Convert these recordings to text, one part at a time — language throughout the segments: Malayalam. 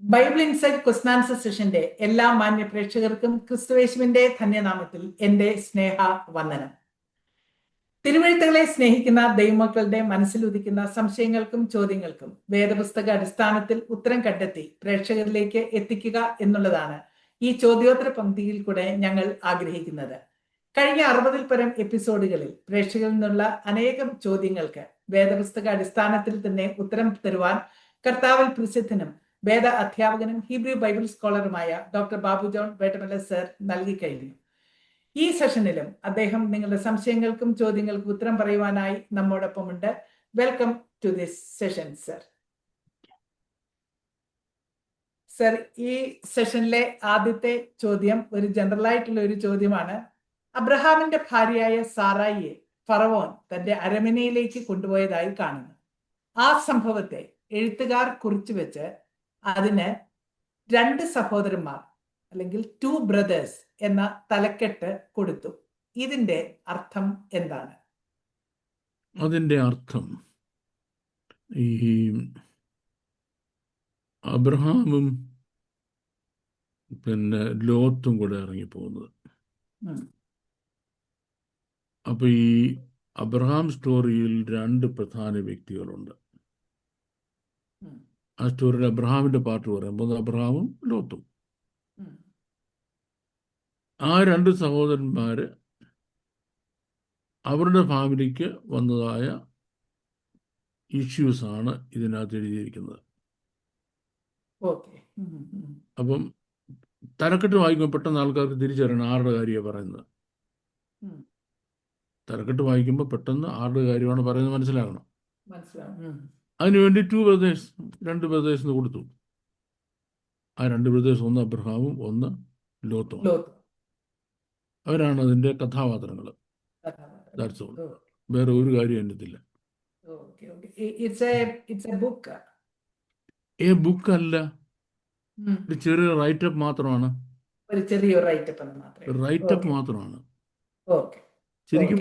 ബൈബിൾ ഇൻസൈറ്റ് ക്വസ്റ്റൻ ആൻസർ സെഷന്റെ എല്ലാ മാന്യ പ്രേക്ഷകർക്കും ക്രിസ്തുയേശുവിന്റെ ധന്യനാമത്തിൽ എന്റെ സ്നേഹ വന്ദനം. തിരുവെഴുത്തുകളെ സ്നേഹിക്കുന്ന ദൈവമക്കളുടെ മനസ്സിൽ ഉദിക്കുന്ന സംശയങ്ങൾക്കും ചോദ്യങ്ങൾക്കും വേദപുസ്തക അടിസ്ഥാനത്തിൽ ഉത്തരം കണ്ടെത്തി പ്രേക്ഷകരിലേക്ക് എത്തിക്കുക എന്നുള്ളതാണ് ഈ ചോദ്യോത്തര പങ്ക്തിയിൽ കൂടെ ഞങ്ങൾ ആഗ്രഹിക്കുന്നത്. കഴിഞ്ഞ 60-ൽ പരം എപ്പിസോഡുകളിൽ പ്രേക്ഷകരിൽ നിന്നുള്ള അനേകം ചോദ്യങ്ങൾക്ക് വേദപുസ്തക അടിസ്ഥാനത്തിൽ തന്നെ ഉത്തരം തരുവാൻ കർത്താവിൽ പ്രസിദ്ധനും വേദ അധ്യാപകനും ഹീബ്രു ബൈബിൾ സ്കോളറുമായ doctor Babu John Vettamala sir നൽകി കഴിഞ്ഞു. ഈ സെഷനിലും അദ്ദേഹം നിങ്ങളുടെ സംശയങ്ങൾക്കും ചോദ്യങ്ങൾക്കും ഉത്തരം പറയുവാനായി നമ്മോടൊപ്പമുണ്ട്. Welcome to this session sir. Sir, ഈ സെഷനിലെ ആദ്യത്തെ ചോദ്യം ഒരു ജനറൽ ആയിട്ടുള്ള ഒരു ചോദ്യമാണ്. അബ്രഹാമിന്റെ ഭാര്യയായ സാറായിയെ ഫറവോൻ തന്റെ അരമനയിലേക്ക് കൊണ്ടുപോയതായി കാണുന്നു. ആ സംഭവത്തെ എഴുത്തുകാർ കുറിച്ചു വെച്ച് അതിന് 2 സഹോദരന്മാർ അല്ലെങ്കിൽ 2 ബ്രദേഴ്സ് എന്ന തലക്കെട്ട് കൊടുത്തു. ഇതിന്റെ അർത്ഥം എന്താണ്? അതിൻ്റെ അർത്ഥം ഈ അബ്രഹാമും ലോത്തും കൂടെ ഇറങ്ങിപ്പോകുന്നത്. അപ്പൊ ഈ അബ്രഹാം സ്റ്റോറിയിൽ 2 പ്രധാന വ്യക്തികളുണ്ട്. ആ സ്റ്റോറിയിൽ അബ്രഹാമിന്റെ പാർട്ട് പറയുമ്പോൾ അബ്രഹാമും ലോത്തും. ആ 2 സഹോദരന്മാര് അവരുടെ ഫാമിലിക്ക് വന്നതായ ഇഷ്യൂസ് ആണ് ഇതിനകത്ത് എഴുതിയിരിക്കുന്നത്. അപ്പം തലക്കെട്ട് വായിക്കുമ്പോൾ പെട്ടെന്ന് ആൾക്കാർക്ക് തിരിച്ചറിയണം ആരുടെ കാര്യമാണ് പറയുന്നത്. തലക്കെട്ട് വായിക്കുമ്പോൾ പെട്ടെന്ന് ആരുടെ കാര്യമാണ് പറയുന്നത് മനസ്സിലാകണം. അതിനുവേണ്ടി 2 ബ്രദേഴ്സ് കൊടുത്തു. ആ 2 ബ്രദേഴ്സ്, ഒന്ന് അബ്രഹാമും ഒന്ന് ലോത്തും. അവരാണ് അതിന്റെ കഥാപാത്രങ്ങൾ. വേറെ ഒരു കാര്യം എന്നതില്ല. ബുക്ക് അല്ല, ഒരു ചെറിയ റൈറ്റപ്പ് മാത്രമാണ്. റൈറ്റപ്പ് മാത്രമാണ്. ശരിക്കും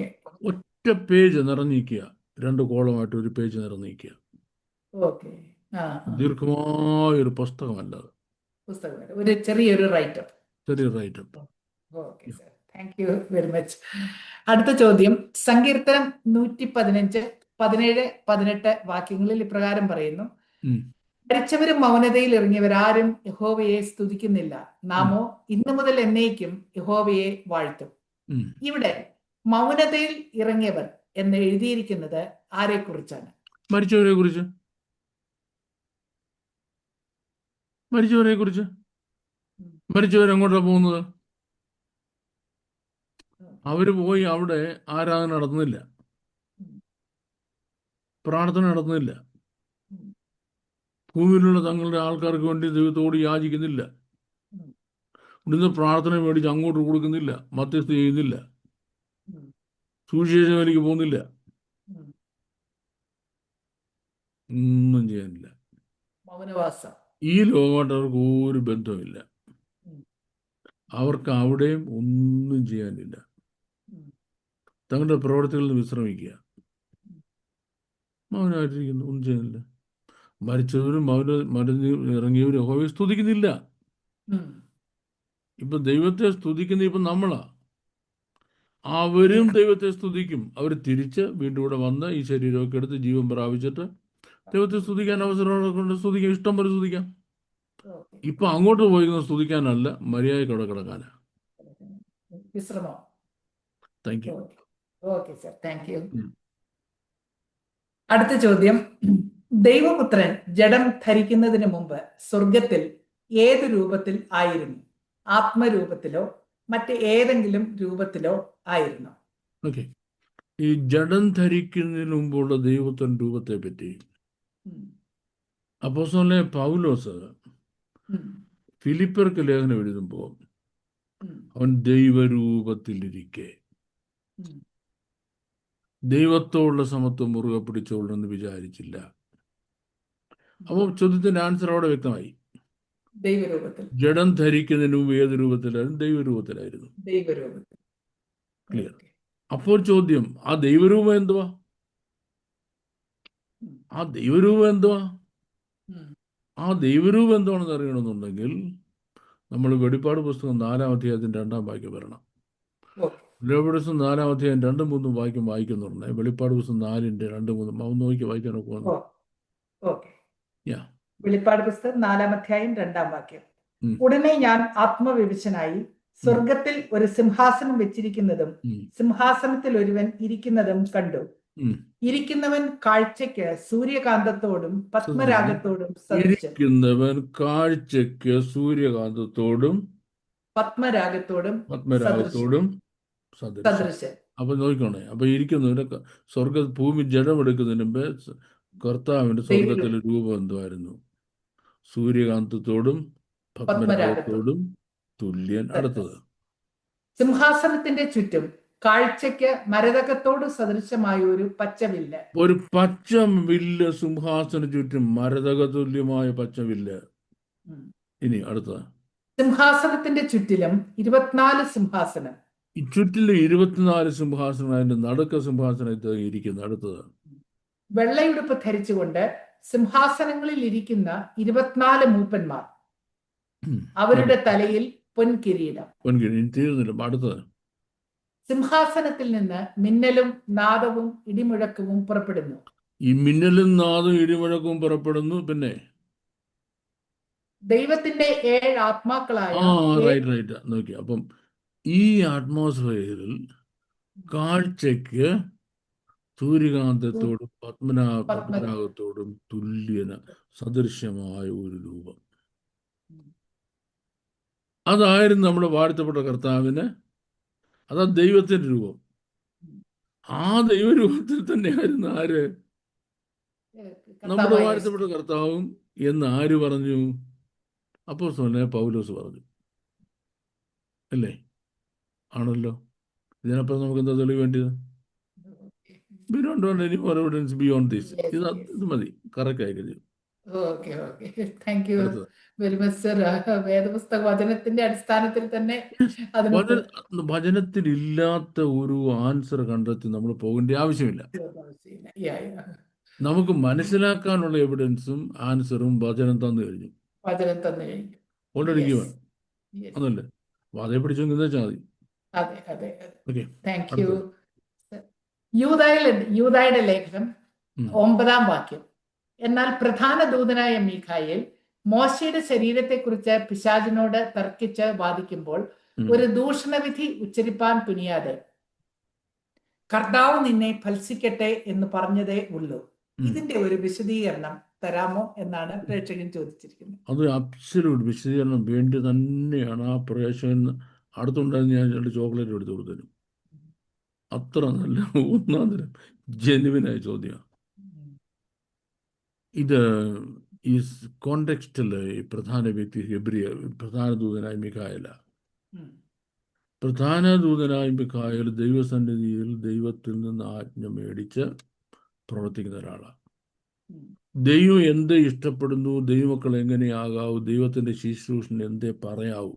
ഒറ്റ പേജ് നിറഞ്ഞിരിക്കുക, 2 കോളമായിട്ട് ഒരു പേജ് നിറഞ്ഞിരിക്കുക. ദീർഘമായ ഒരു പുസ്തകമല്ല, ഒരു ചെറിയൊരു writeup. Thank you very much. അടുത്ത ചോദ്യം, സങ്കീർത്തനം 115, 17, 18 വാക്യങ്ങളിൽ ഇപ്രകാരം പറയുന്നു: മരിച്ചവരും മൗനതയിൽ ഇറങ്ങിയവരാരും യഹോവയെ സ്തുതിക്കുന്നില്ല, നാമോ ഇന്നു മുതൽ എന്നേക്കും യഹോവയെ വാഴ്ത്തും. ഇവിടെ മൗനതയിൽ ഇറങ്ങിയവർ എന്ന് എഴുതിയിരിക്കുന്നത് ആരെ കുറിച്ചാണ്? മരിച്ചവരെ കുറിച്ച്. മരിച്ചവരെങ്ങോട്ടാ പോകുന്നത്? അവര് പോയി അവിടെ ആരാധന നടത്തുന്നില്ല, പ്രാർത്ഥന നടത്തുന്നില്ല, ഭൂമിയിലുള്ള തങ്ങളുടെ ആൾക്കാർക്ക് വേണ്ടി ദൈവത്തോട് യാചിക്കുന്നില്ല, ഇവിടുന്ന് പ്രാർത്ഥന മേടിച്ച് അങ്ങോട്ട് കൊടുക്കുന്നില്ല, മധ്യസ്ഥ ചെയ്യുന്നില്ല, സുവിശേഷ വേലയ്ക്ക് പോകുന്നില്ല, ഒന്നും ചെയ്യാനില്ല. ഈ ലോകമായിട്ട് അവർക്ക് ഒരു ബന്ധമില്ല. അവർക്ക് അവിടെയും ഒന്നും ചെയ്യാനില്ല. തങ്ങളുടെ പ്രവർത്തികളിൽ നിന്ന് വിശ്രമിക്കുക, മൗനമായിട്ടിരിക്കുന്നു, ഒന്നും ചെയ്യുന്നില്ല. മരിച്ചവരും ഇറങ്ങിയവരും യഹോവയെ സ്തുതിക്കുന്നില്ല. ഇപ്പൊ ദൈവത്തെ സ്തുതിക്കുന്ന ഇപ്പൊ നമ്മളാ. അവരും ദൈവത്തെ സ്തുതിക്കും. അവർ തിരിച്ച് വീണ്ടും ഇവിടെ വന്ന് ഈ ശരീരമൊക്കെ എടുത്ത് ജീവൻ പ്രാപിച്ചിട്ട് ദൈവത്തെ സ്തുതിക്കാൻ അവസരം സ്തുതിക്കാം, ഇഷ്ടം പോലെ സ്തുതിക്കാം. ഇപ്പൊ അങ്ങോട്ട് പോയിരിക്കുന്നത് സ്തുതിക്കാനല്ല, മര്യാദയ്ക്ക് അവിടെ കിടക്കാനാ. Thank you. Okay sir, thank you. അടുത്ത ചോദ്യം, ദൈവപുത്രൻ ജഡം ധരിക്കുന്നതിന് മുമ്പ് സ്വർഗത്തിൽ ഏത് രൂപത്തിൽ ആയിരുന്നു? ആത്മരൂപത്തിലോ മറ്റ് ഏതെങ്കിലും രൂപത്തിലോ ആയിരുന്നു? ഓക്കെ, ഈ ജഡം ധരിക്കുന്നതിന് മുമ്പുള്ള ദൈവത്തിൻ്റെ രൂപത്തെ പറ്റി അപ്പോസ്തലനായ പൗലോസ് ഫിലിപ്പർക്ക് ലേഖനം എഴുതുമ്പോൾ അവൻ ദൈവരൂപത്തിലിരിക്കെ ദൈവത്തോടുള്ള സമത്വം മുറുകെ പിടിച്ചോളെന്ന് വിചാരിച്ചില്ല. അപ്പോൾ ചോദ്യത്തിന്റെ ആൻസർ അവിടെ വ്യക്തമായി. ജഡം ധരിക്കുന്നതിന് മുമ്പ് ഏത് രൂപത്തിലായിരുന്നു? ദൈവരൂപത്തിലായിരുന്നു. ക്ലിയർ. അപ്പോൾ ചോദ്യം, ആ ദൈവരൂപം എന്തുവാ? ആ ദൈവരൂപം എന്താണെന്ന് അറിയണമെന്നുണ്ടെങ്കിൽ നമ്മൾ വെളിപ്പാട് പുസ്തകം 4-ാം അധ്യായത്തിൻ്റെ 2-ാം വാക്യം വരണം. ഓക്കെ വെളിപ്പാട് പുസ്തകം 4-ാം അധ്യായം 2-3 വാക്യം വായിക്കുന്നുണ്ട്. വെളിപ്പാട് പുസ്തകം 4-ന്റെ 2-3 ഒന്ന് നോക്കി വായിക്കാൻ നോക്കുവാണ്. ഓക്കെ യാ വെളിപ്പാട് പുസ്തകം 4-ാം അധ്യായം 2-ാം വാക്യം. ഉം, ഉടനെ ഞാൻ ആത്മവിവശനായി, ഉം, സ്വർഗത്തിൽ ഒരു സിംഹാസനം വെച്ചിരിക്കുന്നതും ഉം, സിംഹാസനത്തിൽ ഒരുവൻ ഇരിക്കുന്നതും കണ്ടു. ഉം. ഇരിക്കുന്നവൻ കാഴ്ചയ്ക്ക് സൂര്യകാന്തത്തോടും ശ്രദ്ധിക്കണം. പത്മരാഗത്തോടും സദൃശൻ. ഇരിക്കുന്നവൻ കാഴ്ചയ്ക്ക് സൂര്യകാന്തത്തോടും പത്മരാഗത്തോടും സദൃശൻ. പത്മരാഗത്തോടും സദൃശം. സദൃശൻ. അപ്പൊ നോക്കണേ, അപ്പൊ ഇരിക്കുന്നവന്റെ ഭൂമി ജഡമെടുക്കുന്നതിന് മുമ്പേ കർത്താവിന്റെ സ്വർഗത്തിലെ ദൈവരൂപം. രൂപം എന്തുമായിരുന്നു? സൂര്യകാന്തത്തോടും പത്മരാഗത്തോടും പത്മരാഗത്തോടും തുല്യൻ. അടുത്തത് സിംഹാസനത്തിന്റെ ചുറ്റും കാഴ്ചയ്ക്ക് മരതകത്തോട് സദൃശമായ ഒരു പച്ചവില്ല്. ഒരു പച്ച വില്ല്, സിംഹാസന ചുറ്റും മരതക തുല്യമായ പച്ചവില്ല്. ഇനി അടുത്തത് സിംഹാസനത്തിന്റെ ചുറ്റിലും 24 സിംഹാസനം. ഈ ചുറ്റിലും 24 സിംഹാസനം, അതിന്റെ നടുക്ക സിംഹാസനത്തിൽ ഇരിക്കുന്നു. അടുത്തത് വെള്ളയുടുപ്പ് ധരിച്ചുകൊണ്ട് സിംഹാസനങ്ങളിൽ ഇരിക്കുന്ന 24 മൂപ്പന്മാർ, അവരുടെ തലയിൽ പൊൻകിരീടം. പൊൻകിരീടം. തീർന്നില്ല. അടുത്തത് സിംഹാസനത്തിൽ നിന്ന് മിന്നലും നാദവും ഇടിമുഴക്കവും പുറപ്പെടുന്നു. ഈ മിന്നലും നാദവും ഇടിമുഴക്കവും പുറപ്പെടുന്നു. പിന്നെ ദൈവത്തിന്റെ 7 ആത്മാക്കളായ റൈറ്റ് നോക്കി. അപ്പം ഈ അറ്റ്മോസ്ഫിയറിൽ കാഴ്ചയ്ക്ക് സൂര്യകാന്തത്തോടും പത്മനാഭത്തോടും തുല്യന സദൃശ്യമായ ഒരു രൂപം. അതായിരുന്നു നമ്മുടെ വാഴ്ത്തപ്പെട്ട കർത്താവിന്. അതാ ദൈവത്തിന്റെ രൂപം. ആ ദൈവരൂപത്തിൽ തന്നെയായിരുന്നു ആര്? നമ്മുടെ വാഴ്ത്തപ്പെട്ട കർത്താവും എന്ന് ആര് പറഞ്ഞു? അപ്പോസ്തലനായ പൗലോസ് പറഞ്ഞു. അല്ലേ? ആണല്ലോ. ഇതിനപ്പുറം നമുക്ക് എന്താ തെളിവ് വേണ്ടിയത്? We don't want any more evidence beyond this. ഇത് മതി. കറക്റ്റ് ആയി കഴിഞ്ഞു. Thank you very much sir. വേദപുസ്തക വചനത്തിന്റെ അടിസ്ഥാനത്തിൽ തന്നെ വചനത്തിലില്ലാത്ത ഒരു ആൻസർ കണ്ടെത്തി നമ്മൾ പോകേണ്ട ആവശ്യമില്ല. നമുക്ക് മനസ്സിലാക്കാനുള്ള എവിഡൻസും ആൻസറും വചനം തന്നു കഴിഞ്ഞു. Already given. അതല്ലേ? അതേ പിടിച്ചു വെച്ചാൽ മതി. ഓക്കെ. Thank you. യൂദായുടെ ലേഖനം 9-ാം വാക്യം. എന്നാൽ പ്രധാന ദൂതനായ മീഖായേൽ മോശയുടെ ശരീരത്തെക്കുറിച്ച് പിശാചിനോട് തർക്കിച്ച് വാദിക്കുമ്പോൾ ഒരു ദൂഷണവിധി ഉച്ചരിപ്പാൻ തുനിയാതെ കർത്താവ് നിന്നെ ഫൽസിക്കട്ടെ എന്ന് പറഞ്ഞതേ ഉള്ളൂ. ഇതിന്റെ ഒരു വിശദീകരണം തരാമോ എന്നാണ് പ്രേക്ഷകൻ ചോദിച്ചിരിക്കുന്നത്. അത് അബ്സല്യൂട്ട് വിശദീകരണം വേണ്ടി തന്നെയാണ്. ആ പ്രേക്ഷകൻ അടുത്തുണ്ടായിരുന്ന ഞാൻ 2 ചോക്ലേറ്റ് എടുത്തു കൊടുത്തരും. അത്ര നല്ല ഒന്നാം തരം ജെനുവിനായ ചോദ്യമാണ് ഇത്. ഈ കോണ്ടെക്സ്റ്റില് പ്രധാന വ്യക്തി പ്രധാന ദൂതനായ മിഖായേല. പ്രധാന ദൂതനായ മിഖായേൽ ദൈവസന്നിധിയിൽ ദൈവത്തിൽ നിന്ന് ആജ്ഞ മേടിച്ച് പ്രവർത്തിക്കുന്ന ഒരാളാണ്. ദൈവം എന്തേ ഇഷ്ടപ്പെടുന്നു, ദൈവമക്കൾ എങ്ങനെയാകാവൂ, ദൈവത്തിന്റെ ശുശ്രൂഷന് എന്തേ പറയാവൂ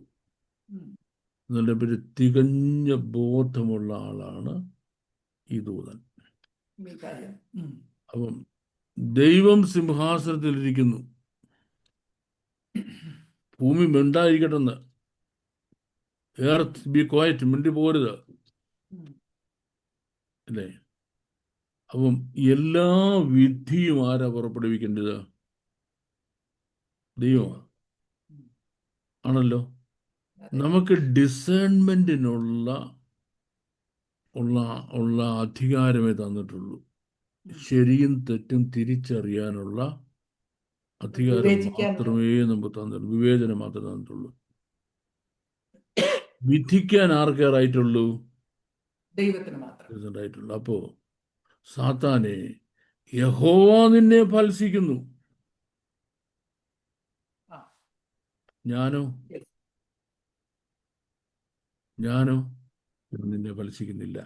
എന്നതിനെപ്പറ്റി തികഞ്ഞ ബോധമുള്ള ആളാണ് ഈ ദൂതൻ. അപ്പം ദൈവം സിംഹാസനത്തിലിരിക്കുന്നു, ഭൂമി മിണ്ടായിരിക്കട്ടെന്ന്, എർത്ത് ബി ക്വയറ്റ്, മിണ്ടി പോരുത് അല്ലേ? അപ്പം എല്ലാ വിധിയും ആരാ പുറപ്പെടുവിക്കേണ്ടത്? ദൈവമാണ്. ആണല്ലോ. നമുക്ക് ഡിസേൺമെന്റിനുള്ള ഉള്ള അധികാരമേ തന്നിട്ടുള്ളൂ. ശരിയും തെറ്റും തിരിച്ചറിയാനുള്ള അധികാരം മാത്രമേ നമുക്ക് തന്നിട്ടുള്ളൂ. വിവേചനം മാത്രമേ തന്നിട്ടുള്ളൂ. വിധിക്കാൻ ആർക്കേ റൈറ്റുള്ളൂ? ദൈവത്തിന് മാത്രം റൈറ്റുള്ളൂ. അപ്പോ സാത്താനെ യഹോവ നിന്നെ ഫൽസിക്കുന്നു, ഞാനോ നിന്നെ ഫലിക്കുന്നില്ല.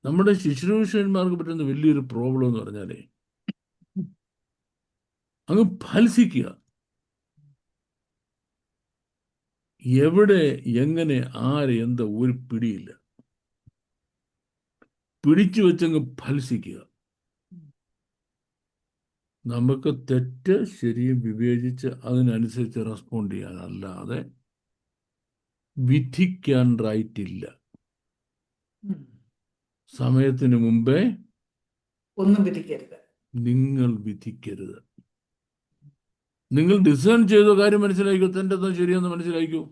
നമ്മുടെ ശുശ്രൂഷകന്മാർക്ക് പറ്റുന്ന വലിയൊരു പ്രോബ്ലം എന്ന് പറഞ്ഞാലേ അങ്ങ് ഫലിക്കുക. എവിടെ, എങ്ങനെ, ആര്, എന്താ ഒരു പിടിയില്ല. പിടിച്ചു വെച്ചങ്ങ് ഫലിക്കുക. നമുക്ക് തെറ്റ് ശരിയും വിവേചിച്ച് അതിനനുസരിച്ച് റെസ്പോണ്ട് ചെയ്യാനല്ലാതെ വിധിക്കാൻ റൈറ്റ് ഇല്ല. സമയത്തിന് മുമ്പേ ഒന്നും വിധിക്കരുത്. നിങ്ങൾ വിധിക്കരുത്. നിങ്ങൾ ഡിസേൺ ചെയ്ത കാര്യം മനസ്സിലാക്കൂ, തൻ്റെ ശരിയെന്ന് മനസ്സിലാക്കൂ.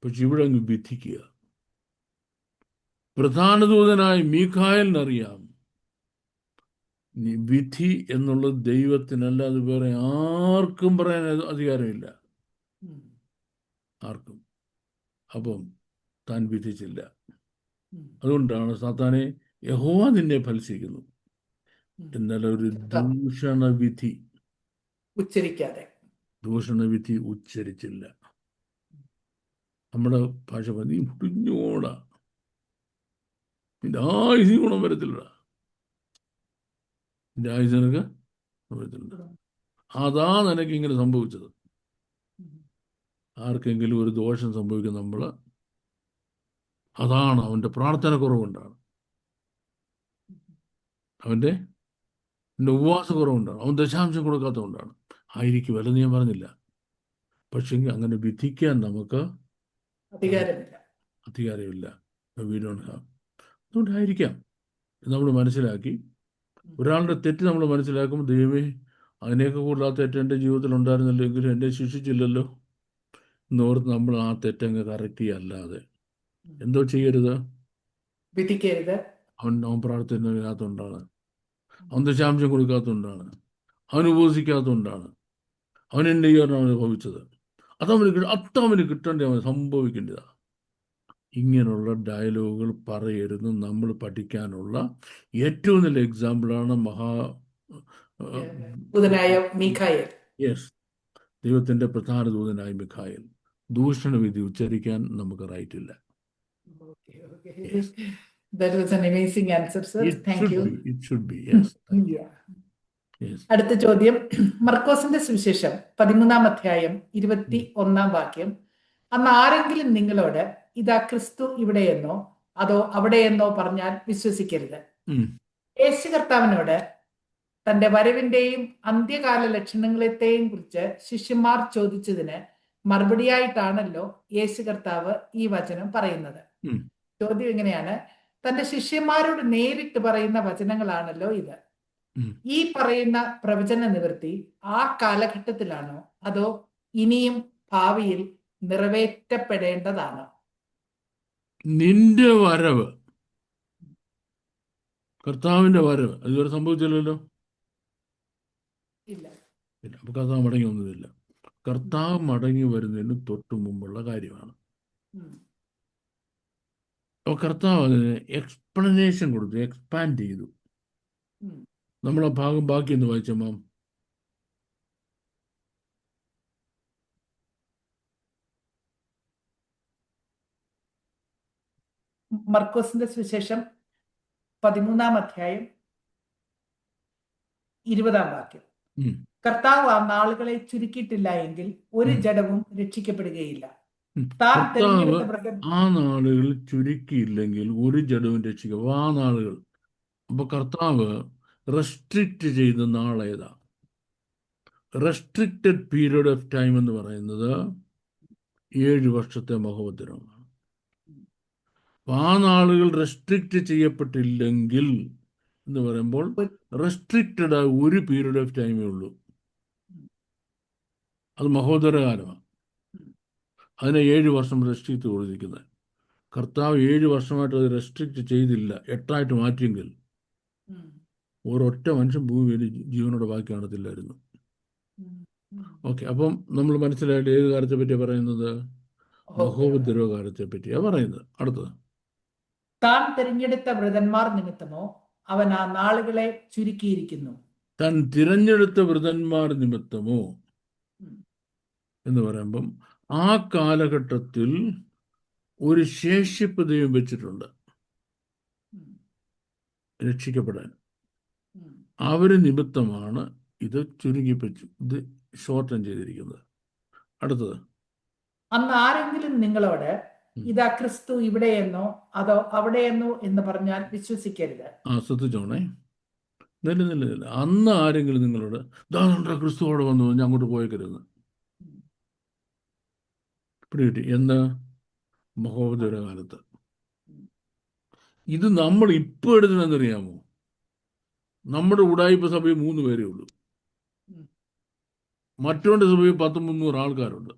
പക്ഷെ ഇവിടെ അങ്ങ് വിധിക്കുക. പ്രധാന ദൂതനായ മീഖായേലിനറിയാം വിധി എന്നുള്ളത് ദൈവത്തിനല്ല, അത് വേറെ ആർക്കും പറയാൻ അധികാരമില്ല, ആർക്കും. അപ്പം താൻ വിധിച്ചില്ല. അതുകൊണ്ടാണ് സാത്താനെ യഹോവ നിന്നെ ഫലിച്ചിരിക്കുന്നു, എന്നാൽ ഒരു ദൂഷണവിധി ഉച്ചരിക്കാതെ, ദൂഷണവിധി ഉച്ചരിച്ചില്ല. നമ്മുടെ ഭാഷ നീ മുടിഞ്ഞോടാ, നിന്റെ ആയുസ് ഗുണം വരത്തില്ല, നിന്റെ ആയുസ് നിനക്ക് വരത്തില്ല. അതാ നിനക്ക് ഇങ്ങനെ സംഭവിച്ചത്. ആർക്കെങ്കിലും ഒരു ദോഷം സംഭവിക്കും നമ്മൾ, അതാണ് അവൻ്റെ പ്രാർത്ഥന കുറവുകൊണ്ടാണ്, അവൻ്റെ ഉപവാസ കുറവുണ്ടാണ്, അവൻ ദശാംശം കൊടുക്കാത്തതുകൊണ്ടാണ്. ആയിരിക്കും, അല്ലെന്ന് ഞാൻ പറഞ്ഞില്ല. പക്ഷേ അങ്ങനെ വിധിക്കാൻ നമുക്ക് അധികാരമില്ല. We don't have. അതുകൊണ്ടായിരിക്കാം നമ്മൾ മനസ്സിലാക്കി, ഒരാളുടെ തെറ്റ് നമ്മൾ മനസ്സിലാക്കുമ്പോൾ ദൈവമേ അതിനെയൊക്കെ കൂടുതൽ ആ തെറ്റ് എൻ്റെ ജീവിതത്തിൽ ഉണ്ടായിരുന്നല്ലോ, എങ്കിലും എന്നെ ശിക്ഷിച്ചില്ലല്ലോ എന്നോർത്ത് നമ്മൾ ആ തെറ്റങ്ങ് കറക്റ്റ് ചെയ്യല്ലാതെ എന്തോ ചെയ്യരുത്, വിധിക്കരുത്. അവൻ പ്രാർത്ഥനയില്ലാത്തതുകൊണ്ടാണ്, അവൻ ദശാംശം കൊടുക്കാത്തതുകൊണ്ടാണ്, അവൻ ഉപവസിക്കാത്തതുകൊണ്ടാണ്, അവൻ എൻ്റെ ഈ അനുഭവിച്ചത്, അതവന് കിട്ടേണ്ട, അവൻ സംഭവിക്കേണ്ടതാണ്. ഇങ്ങനെയുള്ള ഡയലോഗുകൾ പറയരുത്. നമ്മൾ പഠിക്കാനുള്ള ഏറ്റവും നല്ല എക്സാമ്പിളാണ് ദൈവത്തിൻ്റെ പ്രധാന ദൂതനായ മിഖായേൽ. ദൂഷണവിധി ഉച്ചരിക്കാൻ നമുക്ക് റൈറ്റ് ഇല്ല. That was an amazing answer, sir. Thank you. It should be, yes. Yeah. Yes. അടുത്ത ചോദ്യം, മർക്കോസിന്റെ സുവിശേഷം 13-ാം അധ്യായം 21-ാം വാക്യം. അന്ന് ആരെങ്കിലും നിങ്ങളോട് ഇതാ ക്രിസ്തു ഇവിടെയെന്നോ അതോ അവിടെയെന്നോ പറഞ്ഞാൽ വിശ്വസിക്കരുത്. യേശു കർത്താവിനോട് തന്റെ വരവിന്റെയും അന്ത്യകാല ലക്ഷണങ്ങളെയും കുറിച്ച് ശിഷ്യന്മാർ ചോദിച്ചതിന് മറുപടിയായിട്ടാണല്ലോ യേശു കർത്താവ് ഈ വചനം പറയുന്നത്. ചോദ്യം ഇങ്ങനെയാണ്, തന്റെ ശിഷ്യന്മാരോട് നേരിട്ട് പറയുന്ന വചനങ്ങളാണല്ലോ ഇത്. ഈ പറയുന്ന പ്രവചന നിവൃത്തി ആ കാലഘട്ടത്തിലാണോ അതോ ഇനിയും ഭാവിയിൽ നിറവേറ്റപ്പെടേണ്ടതാണോ? നിന്റെ വരവ്, കർത്താവിന്റെ വരവ് അതുവരെ സംഭവിച്ചില്ലല്ലോ. ഇല്ല. അപ്പൊ കർത്താവ് മടങ്ങി ഒന്നുമില്ല. കർത്താവ് മടങ്ങി വരുന്നതിന് തൊട്ടു മുമ്പുള്ള കാര്യമാണ്. അപ്പൊ കർത്താവ് അതിന് എക്സ്പ്ലനേഷൻ കൊടുത്തു, എക്സ്പാൻഡ് ചെയ്തു. നമ്മളെ ഭാഗം ബാക്കി ഒന്ന് വായിച്ചമ്മ. മർക്കോസിന്റെ സുവിശേഷം 13-ാം അധ്യായം 20-ാം വാക്യം. കർത്താവ് ആ നാളുകളെ ചുരുക്കിയിട്ടില്ല എങ്കിൽ ഒരു ജഡവും രക്ഷിക്കപ്പെടുകയില്ല. ആ നാളുകൾ ചുരുക്കിയില്ലെങ്കിൽ ഒരു ജഡവും രക്ഷിക്കുക. ആ നാളുകൾ അപ്പൊ കർത്താവ് റെസ്ട്രിക്റ്റ് ചെയ്ത നാളേതാ? റെസ്ട്രിക്റ്റഡ് പീരീഡ് ഓഫ് ടൈം എന്ന് പറയുന്നത് 7 വർഷത്തെ മഹോദരമാണ്. ആ നാളുകൾ റെസ്ട്രിക്റ്റ് ചെയ്യപ്പെട്ടില്ലെങ്കിൽ എന്ന് പറയുമ്പോൾ റെസ്ട്രിക്റ്റഡ് ആയ ഒരു പീരീഡ് ഓഫ് ടൈമേ ഉള്ളൂ, അത് മഹോദരകാലമാണ്. അതിനെ 7 വർഷം റെസ്ട്രിക്റ്റ് കൊടുത്തിരിക്കുന്നത്. കർത്താവ് 7 വർഷമായിട്ട് അത് റെസ്ട്രിക്റ്റ് ചെയ്തില്ല, 8ആയിട്ട് മാറ്റിയെങ്കിൽ ഒരൊറ്റ മനുഷ്യൻ ഭൂമിയിൽ ജീവനോടെ ബാക്കി കാണത്തില്ലായിരുന്നു. ഓക്കെ, അപ്പം നമ്മൾ മനസ്സിലായിട്ട് ഏത് കാലത്തെ പറ്റിയാണ് പറയുന്നത്? മഹോപദ്രവകാലത്തെ പറ്റിയാണ് പറയുന്നത്. അടുത്തത്, താൻ തിരഞ്ഞെടുത്ത വൃതന്മാർ നിമിത്തമോ അവൻ ആ നാളുകളെ ചുരുക്കിയിരിക്കുന്നു. താൻ തിരഞ്ഞെടുത്ത വൃതന്മാർ നിമിത്തമോ എന്ന് പറയുമ്പം ആ കാലഘട്ടത്തിൽ ഒരു ശേഷിപ്പ് ദൈവം വെച്ചിട്ടുണ്ട് രക്ഷിക്കപ്പെടാൻ. അവര് നിമിത്തമാണ് ഇത് ചുരുങ്ങിപ്പിച്ചു, ഇത് ഷോർട്ടൻ ചെയ്തിരിക്കുന്നത്. അടുത്തത്, അന്ന് ആരെങ്കിലും നിങ്ങളോട് ഇതാ ക്രിസ്തു ഇവിടെയെന്നോ അതോ അവിടെയെന്നോ എന്ന് പറഞ്ഞാൽ വിശ്വസിക്കരുത്. ശ്രദ്ധിച്ചോണേ, നില്ല. അന്ന് ആരെങ്കിലും നിങ്ങളോട് ദാണ്ട ക്രിസ്തുവോടെ വന്നു ഞാൻ അങ്ങോട്ട് പോയേക്കരുത് പിടികിട്ടി എന്ന് മഹോദര കാലത്ത്. ഇത് നമ്മൾ ഇപ്പോൾ എടുത്തതെന്നറിയാമോ? നമ്മുടെ ഉടായിപ്പ് സഭയിൽ 3 പേരേ ഉള്ളൂ. മറ്റവന്റെ സഭയിൽ 100-300 ആൾക്കാരുണ്ട്.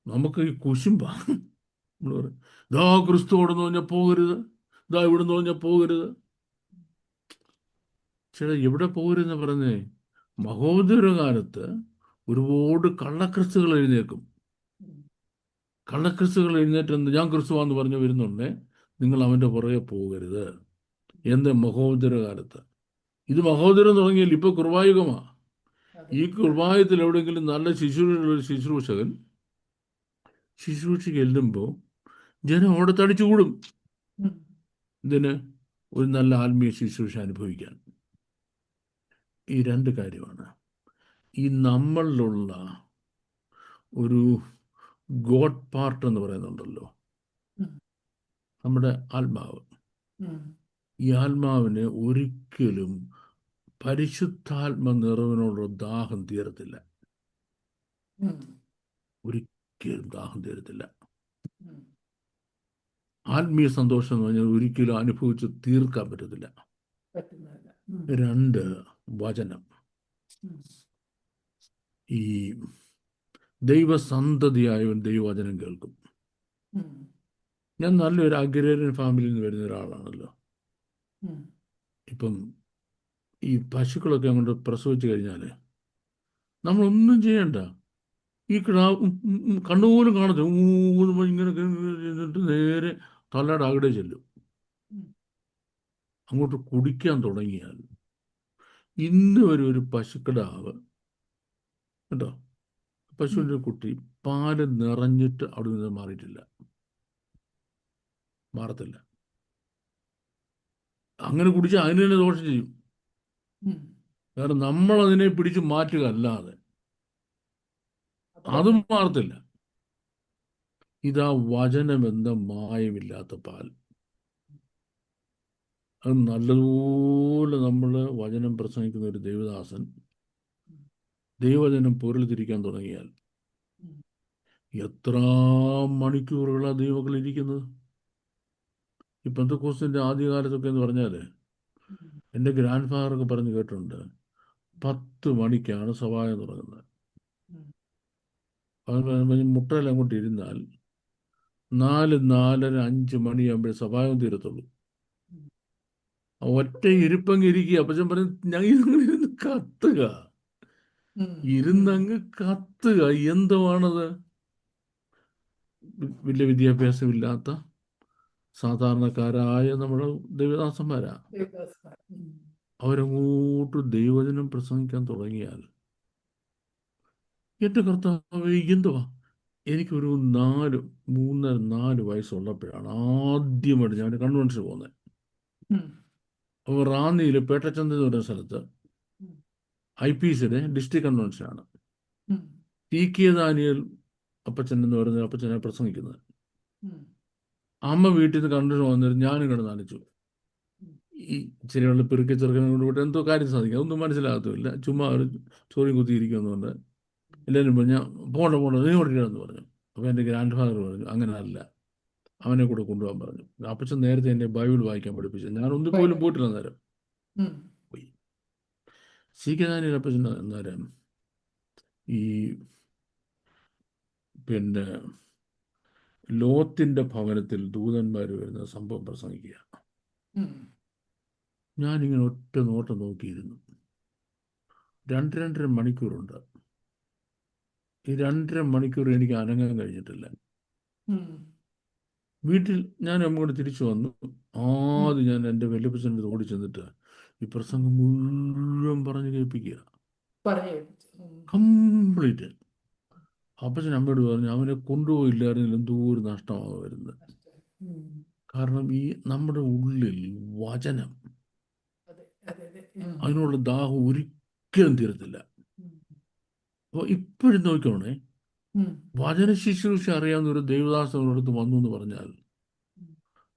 നമുക്ക് ഈ കുശുമ്പാ. നമ്മൾ പറയും ഇതാ ക്രിസ്തു ഓടുന്നു പറഞ്ഞാൽ പോകരുത്, ഇതാ ഇവിടുന്ന് പറഞ്ഞാൽ പോകരുത്. ചേട്ടാ എവിടെ പോകരുതെന്ന് പറഞ്ഞേ? മഹോദര കാലത്ത് ഒരുപാട് കള്ളക്രിസ്തുകൾ എഴുന്നേക്കും. കള്ളക്രിസ്തുകൾ എഴുന്നേറ്റ് ഞാൻ ക്രിസ്തുവാന്ന് പറഞ്ഞു വരുന്നുണ്ടേ നിങ്ങൾ അവൻ്റെ പുറകെ പോകരുത് എന്ന് മഹോദര കാലത്ത്. ഇത് മഹോദരം തുടങ്ങിയാൽ ഇപ്പൊ കൃപായുഗമാ. ഈ കൃപായുഗത്തിൽ എവിടെയെങ്കിലും നല്ല ശുശ്രൂഷകൻ ശുശ്രൂഷയ്ക്ക് ചെല്ലുമ്പോൾ ജനം അവിടെ തടിച്ചുകൂടും. ഇതിന് ഒരു നല്ല ആത്മീയ ശുശ്രൂഷ അനുഭവിക്കാൻ. ഈ 2 കാര്യമാണ്. ഈ നമ്മളിലുള്ള ഒരു ഗോഡ് പാർട്ട് എന്ന് പറയുന്നുണ്ടല്ലോ, നമ്മുടെ ആത്മാവ്. ഈ ആത്മാവിന് ഒരിക്കലും പരിശുദ്ധാത്മ നിറവിനോടുള്ള ദാഹം തീരത്തില്ല. ഒരിക്കലും ദാഹം തീരത്തില്ല. ആത്മീയ സന്തോഷം എന്ന് പറഞ്ഞാൽ ഒരിക്കലും അനുഭവിച്ച് തീർക്കാൻ പറ്റത്തില്ല. 2 വചനം. ഈ ദൈവസന്തതിയായവൻ ദൈവവചനം കേൾക്കും. ഞാൻ നല്ലൊരു അഗ്രേറിയൻ ഫാമിലിയിൽ നിന്ന് വരുന്ന ഒരാളാണല്ലോ. ഇപ്പം ഈ പശുക്കളൊക്കെ അങ്ങോട്ട് പ്രസവിച്ചു കഴിഞ്ഞാൽ നമ്മളൊന്നും ചെയ്യണ്ട. ഈ കിടാവ് കണ്ണുപോലും കാണത്തില്ല. ഇങ്ങനെ ചെയ്തിട്ട് നേരെ തലയുടെ അകടെ ചെല്ലും. അങ്ങോട്ട് കുടിക്കാൻ തുടങ്ങിയാൽ ഇന്ന് വരെ ഒരു പശുക്കിടാവ് കേട്ടോ, പശുവിൻ്റെ കുട്ടി പാല് നിറഞ്ഞിട്ട് അവിടെ നിന്ന് മാറിയിട്ടില്ല, മാറത്തില്ല. അങ്ങനെ കുടിച്ചാൽ അതിന് തന്നെ ദോഷം ചെയ്യും. കാരണം നമ്മൾ അതിനെ പിടിച്ച് മാറ്റുക അല്ലാതെ അതും മാറത്തില്ല. ഇതാ വചനമെന്ന മായമില്ലാത്ത പാൽ. അത് നല്ലതുപോലെ നമ്മൾ വചനം പ്രസംഗിക്കുന്ന ഒരു ദൈവദാസൻ ദൈവവചനം പൊരുൾ തിരിക്കാൻ തുടങ്ങിയാൽ എത്ര മണിക്കൂറുകളാണ് ദൈവമക്കൾ ഇരിക്കുന്നത്. ഈ പെന്തക്കോസ്തിൻ്റെ ആദ്യകാലത്തൊക്കെ എന്ന് പറഞ്ഞാൽ എൻ്റെ ഗ്രാൻഡ് ഫാദറൊക്കെ പറഞ്ഞ് കേട്ടിട്ടുണ്ട് 10 മണിക്കാണ് സഭായം തുടങ്ങുന്നത്. മുട്ടയിൽ അങ്ങോട്ട് ഇരുന്നാൽ 4, 4:30, 5 മണിയാകുമ്പോഴേ സഭായം തീരത്തുള്ളൂ. ഒറ്റ ഇരിപ്പങ്ങ് ഇരിക്കുക. അപ്പച്ചൻ പറഞ്ഞ് ഞങ്ങൾ ഇരുന്ന് കത്തുക, ഇരുന്നങ്ങ് കത്തുക. എന്തുവാണത്? വലിയ വിദ്യാഭ്യാസമില്ലാത്ത സാധാരണക്കാരായ നമ്മുടെ ദേവദാസന്മാരാ. അവരങ്ങോട്ട് ദൈവവചനം പ്രസംഗിക്കാൻ തുടങ്ങിയാൽ എൻ്റെ കർത്താവേ എന്തുവാ. എനിക്കൊരു 3-4 വയസ്സുള്ളപ്പോഴാണ് ആദ്യമായിട്ട് ഞാൻ കൺവെൻഷന് പോകുന്നത്. അപ്പോൾ റാന്നിയിൽ പേട്ടച്ചന്ത എന്ന് പറയുന്ന സ്ഥലത്ത് IPCയുടെ ഡിസ്ട്രിക്ട് കൺവെൻഷനാണ്. TK ദാനിയേൽ അപ്പച്ചൻ എന്ന് പറയുന്ന അപ്പച്ചനെ പ്രസംഗിക്കുന്നത്. അമ്മ വീട്ടിൽ നിന്ന് കൺവെൻഷൻ വന്നിട്ട് ഞാനും കിടന്ന് നനച്ചു. ഈ ചെറിയുള്ള പെരുക്കി ചെറുക്കനെ കൊണ്ട് എന്തോ കാര്യം സാധിക്കും, അതൊന്നും മനസ്സിലാകത്തുമില്ല. ചുമ്മാ ഒരു ചോറിയും കുത്തിയിരിക്കുമെന്നുകൊണ്ട് എല്ലാവരും പറഞ്ഞു പോണ്ട നീ ഓടിക്കണമെന്ന് പറഞ്ഞു. അപ്പോൾ എൻ്റെ ഗ്രാൻഡ് ഫാദർ പറഞ്ഞു അങ്ങനെ അല്ല, അവനെ കൂടെ കൊണ്ടുപോകാൻ പറഞ്ഞു. അപ്പച്ചൻ നേരത്തെ എന്നെ ബൈബിൾ വായിക്കാൻ പഠിപ്പിച്ചു. ഞാൻ ഒന്നും പോലും പോയിട്ടില്ല നേരം. പോയി സീക്കദാനിയിൽ അപ്പച്ചൻ നേരം ഈ പിന്നെ ലോത്തിൻ്റെ ഭവനത്തിൽ ദൂതന്മാർ വരുന്ന സംഭവം പ്രസംഗിക്കുക. ഞാനിങ്ങനെ ഒറ്റ നോട്ടം നോക്കിയിരുന്നു. 2-2.5 മണിക്കൂറുണ്ട്. ഈ 2.5 മണിക്കൂർ എനിക്ക് അനങ്ങാൻ കഴിഞ്ഞിട്ടില്ല. വീട്ടിൽ ഞാൻ അങ്ങോട്ട് തിരിച്ചു വന്നു. ആദ്യം ഞാൻ എൻ്റെ വല്യപ്പച്ചൻ്റെ ഓടി ചെന്നിട്ട് ഈ പ്രസംഗം മുഴുവൻ പറഞ്ഞ് കേൾപ്പിക്കുക, കംപ്ലീറ്റ്. അപ്പച്ചൻ അമ്മയോട് പറഞ്ഞു അവനെ കൊണ്ടുപോയില്ലായിരുന്നെങ്കിൽ എന്തോ ഒരു നഷ്ടമാണ് വരുന്നത്. കാരണം ഈ നമ്മുടെ ഉള്ളിൽ വചനം, അതിനുള്ള ദാഹം ഒരിക്കലും തീരത്തില്ല. അപ്പോൾ ഇപ്പോഴും നോക്കണേ, വചന ശുശ്രൂഷ അറിയാവുന്ന ഒരു ദൈവദാസനോടടുത്ത് വന്നു എന്ന് പറഞ്ഞാൽ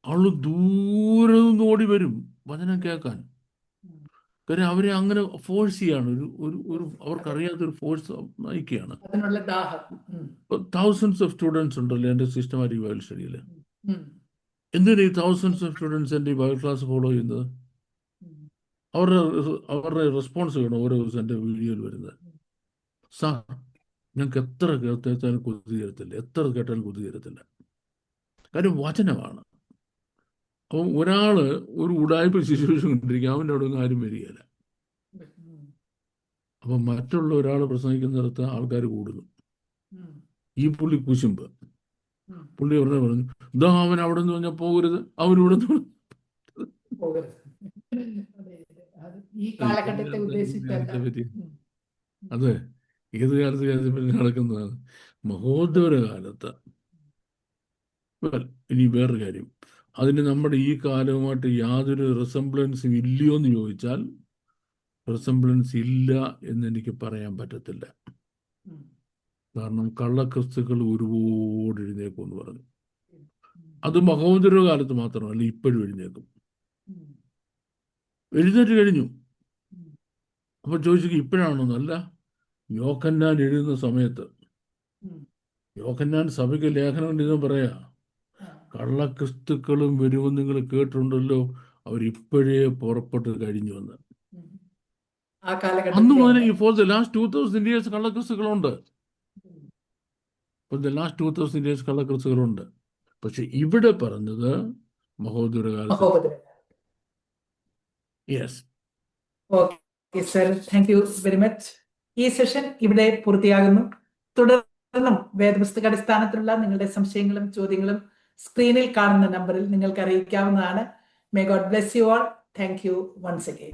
അവള് ദൂരെ നിന്ന് ഓടി വരും വചനം കേൾക്കാൻ. കാര്യം അവരെ അങ്ങനെ ഫോഴ്സ് ചെയ്യാണ്, ഒരു അവർക്കറിയാത്തൊരു ഫോഴ്സ് നയിക്കുകയാണ്. അതിനുള്ള ദാഹം. തൗസൻഡ്സ് ഓഫ് സ്റ്റുഡൻസ് ഉണ്ടല്ലോ എൻ്റെ സിസ്റ്റമാറ്റിക് ബൈബിൾ സ്റ്റഡിയിൽ. ഉം. എന്തിനാ ഈ തൗസൻഡ്സ് ഓഫ് സ്റ്റുഡൻസ് എൻ്റെ ഈ ബൈബിൾ ക്ലാസ് ഫോളോ ചെയ്യുന്നത്? അവരുടെ റെസ്പോൺസ് വേണം ഓരോ ദിവസം എൻ്റെ വീഡിയോയിൽ വരുന്നത്. സാർ, ഞങ്ങൾക്ക് എത്ര കേട്ടാലും കൊതി തീരത്തില്ല, എത്ര കേട്ടാലും കൊതി തീരത്തില്ല. കാര്യം വചനമാണ്. അപ്പം ഒരാൾ ഒരു ഉടായ്പ സിറ്റുവേഷൻ കൊണ്ടിരിക്കുക, അവൻ്റെ അവിടെ ഒന്നും ആരും വരികയില്ല. അപ്പം മറ്റുള്ള ഒരാൾ പ്രസംഗിക്കുന്നിടത്ത് ആൾക്കാർ കൂടുന്നു. ഈ പുള്ളി കുശുമ്പ്. പുള്ളി ഉടനെ പറഞ്ഞു, ഇതാ അവൻ അവിടെ നിന്ന് പറഞ്ഞാൽ പോകരുത്, അവനിവിടെ നിന്ന് ഈ കാലഘട്ടത്തെ ഉദ്ദേശിച്ചല്ല. അതെ, ഏത് കാലത്ത് കാര്യത്തിൽ നടക്കുന്നതാണ്. മഹോദര കാലത്ത്. ഇനി വേറൊരു കാര്യം, അതിന് നമ്മുടെ ഈ കാലവുമായിട്ട് യാതൊരു റിസംബ്ലൻസും ഇല്ലയോ എന്ന് ചോദിച്ചാൽ റിസംബ്ലൻസ് ഇല്ല എന്നെനിക്ക് പറയാൻ പറ്റത്തില്ല. കാരണം കള്ളക്രിസ്തുക്കൾ ഒരുപാട് എഴുന്നേക്കും എന്ന് പറഞ്ഞു. അത് മഹോദര കാലത്ത് മാത്രമല്ല, ഇപ്പോഴും എഴുന്നേക്കും. എഴുന്നേറ്റ് കഴിഞ്ഞു. അപ്പൊ ചോദിച്ചു ഇപ്പോഴാണോന്നല്ല, യോഹന്നാൻ എഴുതുന്ന സമയത്ത് യോഹന്നാൻ സഭയ്ക്ക് ലേഖനം എഴുതാൻ പറയാ, കള്ളക്രിസ്തുക്കളും വരുമെന്ന് നിങ്ങൾ കേട്ടിട്ടുണ്ടല്ലോ, അവരിപ്പോഴേ പുറപ്പെട്ട് കഴിഞ്ഞുവെന്ന്. അന്ന് മുതൽ ഫോർ ദ ലാസ്റ്റ് 2000 years കള്ളക്രിസ്തുക്കളുണ്ട്. ഫോർ ദ ലാസ്റ്റ് 2000 years കള്ളക്രിസ്തുക്കളുണ്ട്. പക്ഷെ ഇവിടെ പറഞ്ഞത് മഹോദര കാലത്ത്. Yes. Okay sir, thank you very much. ഈ സെഷൻ ഇവിടെ പൂർത്തിയാകുന്നു. തുടർന്നും വേദപുസ്തക അടിസ്ഥാനത്തിലുള്ള നിങ്ങളുടെ സംശയങ്ങളും ചോദ്യങ്ങളും സ്ക്രീനിൽ കാണുന്ന നമ്പറിൽ നിങ്ങൾക്ക് അറിയിക്കാവുന്നതാണ്. May God bless you all. Thank you once again.